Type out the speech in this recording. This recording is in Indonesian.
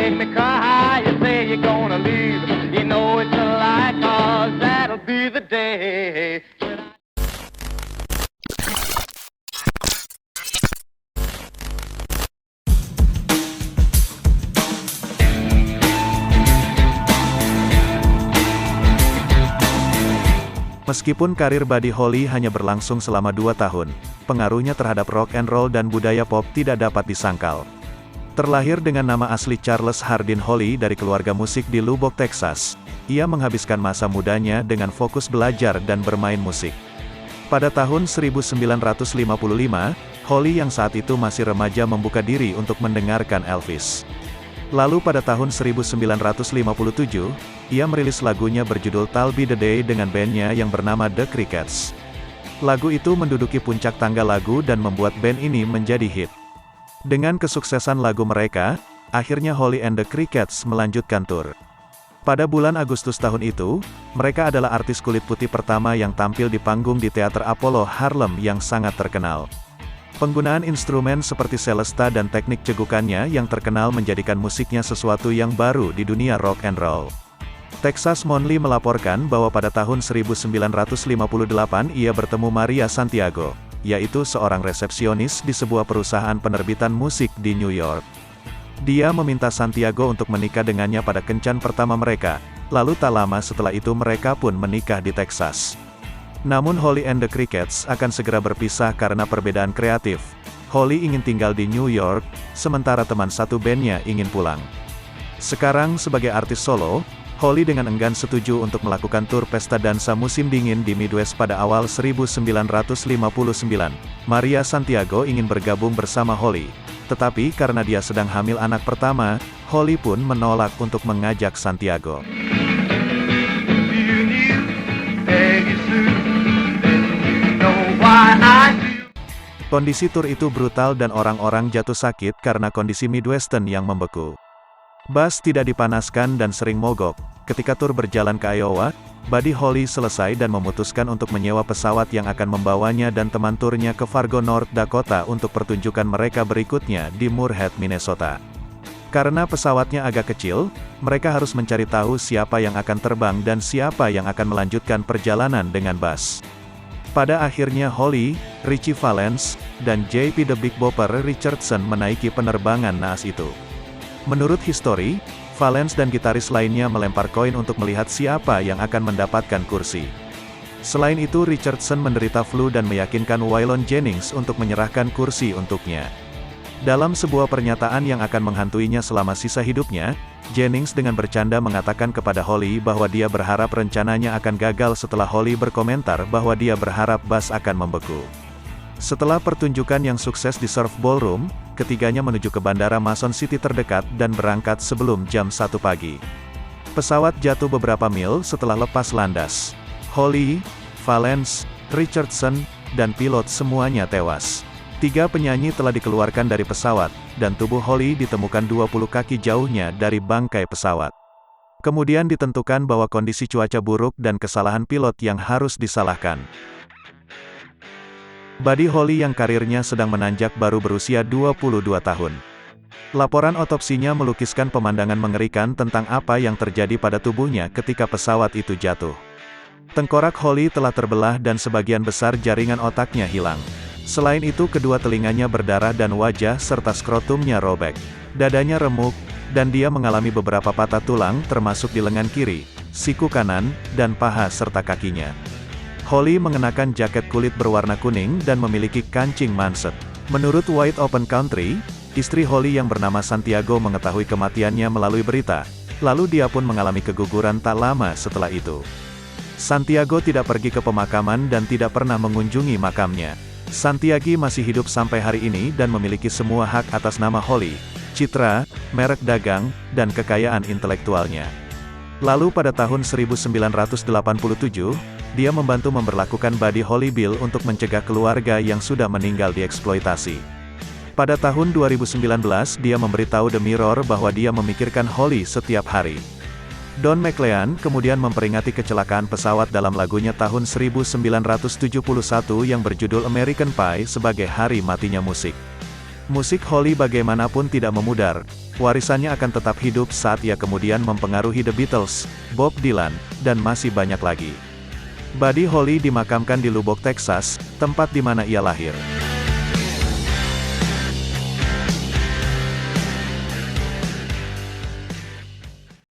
make me cry. You say you're gonna leave. You know it's a lie, 'cause that'll be the day. Meskipun karir Buddy Holly hanya berlangsung selama 2 tahun, pengaruhnya terhadap rock and roll dan budaya pop tidak dapat disangkal. Terlahir dengan nama asli Charles Hardin Holly dari keluarga musik di Lubbock, Texas, ia menghabiskan masa mudanya dengan fokus belajar dan bermain musik. Pada tahun 1955, Holly yang saat itu masih remaja membuka diri untuk mendengarkan Elvis. Lalu pada tahun 1957, ia merilis lagunya berjudul "I'll Be the Day" dengan bandnya yang bernama The Crickets. Lagu itu menduduki puncak tangga lagu dan membuat band ini menjadi hit. Dengan kesuksesan lagu mereka, akhirnya Holly and the Crickets melanjutkan tur. Pada bulan Agustus tahun itu, mereka adalah artis kulit putih pertama yang tampil di panggung di Teater Apollo Harlem yang sangat terkenal. Penggunaan instrumen seperti celesta dan teknik cegukannya yang terkenal menjadikan musiknya sesuatu yang baru di dunia rock and roll. Texas Monthly melaporkan bahwa pada tahun 1958 ia bertemu Maria Santiago, yaitu seorang resepsionis di sebuah perusahaan penerbitan musik di New York. Dia meminta Santiago untuk menikah dengannya pada kencan pertama mereka, lalu tak lama setelah itu mereka pun menikah di Texas. Namun Holly and the Crickets akan segera berpisah karena perbedaan kreatif. Holly ingin tinggal di New York, sementara teman satu bandnya ingin pulang. Sekarang sebagai artis solo, Holly dengan enggan setuju untuk melakukan tur pesta dansa musim dingin di Midwest pada awal 1959. Maria Santiago ingin bergabung bersama Holly, tetapi karena dia sedang hamil anak pertama, Holly pun menolak untuk mengajak Santiago. Kondisi tur itu brutal dan orang-orang jatuh sakit karena kondisi Midwestern yang membeku. Bas tidak dipanaskan dan sering mogok. Ketika tur berjalan ke Iowa, Buddy Holly selesai dan memutuskan untuk menyewa pesawat yang akan membawanya dan teman turnya ke Fargo, North Dakota untuk pertunjukan mereka berikutnya di Moorhead, Minnesota. Karena pesawatnya agak kecil, mereka harus mencari tahu siapa yang akan terbang dan siapa yang akan melanjutkan perjalanan dengan bus. Pada akhirnya Holly, Richie Valens, dan J.P. The Big Bopper Richardson menaiki penerbangan naas itu. Menurut histori, Valens dan gitaris lainnya melempar koin untuk melihat siapa yang akan mendapatkan kursi. Selain itu Richardson menderita flu dan meyakinkan Waylon Jennings untuk menyerahkan kursi untuknya. Dalam sebuah pernyataan yang akan menghantuinya selama sisa hidupnya, Jennings dengan bercanda mengatakan kepada Holly bahwa dia berharap rencananya akan gagal setelah Holly berkomentar bahwa dia berharap bas akan membeku. Setelah pertunjukan yang sukses di Surf Ballroom, ketiganya menuju ke bandara Mason City terdekat dan berangkat sebelum jam 1 pagi. Pesawat jatuh beberapa mil setelah lepas landas. Holly, Valens, Richardson, dan pilot semuanya tewas. 3 penyanyi telah dikeluarkan dari pesawat, dan tubuh Holly ditemukan 20 kaki jauhnya dari bangkai pesawat. Kemudian ditentukan bahwa kondisi cuaca buruk dan kesalahan pilot yang harus disalahkan. Buddy Holly yang karirnya sedang menanjak baru berusia 22 tahun. Laporan otopsinya melukiskan pemandangan mengerikan tentang apa yang terjadi pada tubuhnya ketika pesawat itu jatuh. Tengkorak Holly telah terbelah dan sebagian besar jaringan otaknya hilang. Selain itu kedua telinganya berdarah dan wajah serta skrotumnya robek. Dadanya remuk, dan dia mengalami beberapa patah tulang termasuk di lengan kiri, siku kanan, dan paha serta kakinya. Holly mengenakan jaket kulit berwarna kuning dan memiliki kancing manset. Menurut Wide Open Country, istri Holly yang bernama Santiago mengetahui kematiannya melalui berita, lalu dia pun mengalami keguguran tak lama setelah itu. Santiago tidak pergi ke pemakaman dan tidak pernah mengunjungi makamnya. Santiago masih hidup sampai hari ini dan memiliki semua hak atas nama Holly, citra, merek dagang, dan kekayaan intelektualnya. Lalu pada tahun 1987, dia membantu memberlakukan Buddy Holly Bill untuk mencegah keluarga yang sudah meninggal dieksploitasi. Pada tahun 2019 dia memberitahu The Mirror bahwa dia memikirkan Holly setiap hari. Don McLean kemudian memperingati kecelakaan pesawat dalam lagunya tahun 1971 yang berjudul American Pie sebagai hari matinya musik. Musik Holly bagaimanapun tidak memudar, warisannya akan tetap hidup saat ia kemudian mempengaruhi The Beatles, Bob Dylan, dan masih banyak lagi. Buddy Holly dimakamkan di Lubbock, Texas, tempat di mana ia lahir.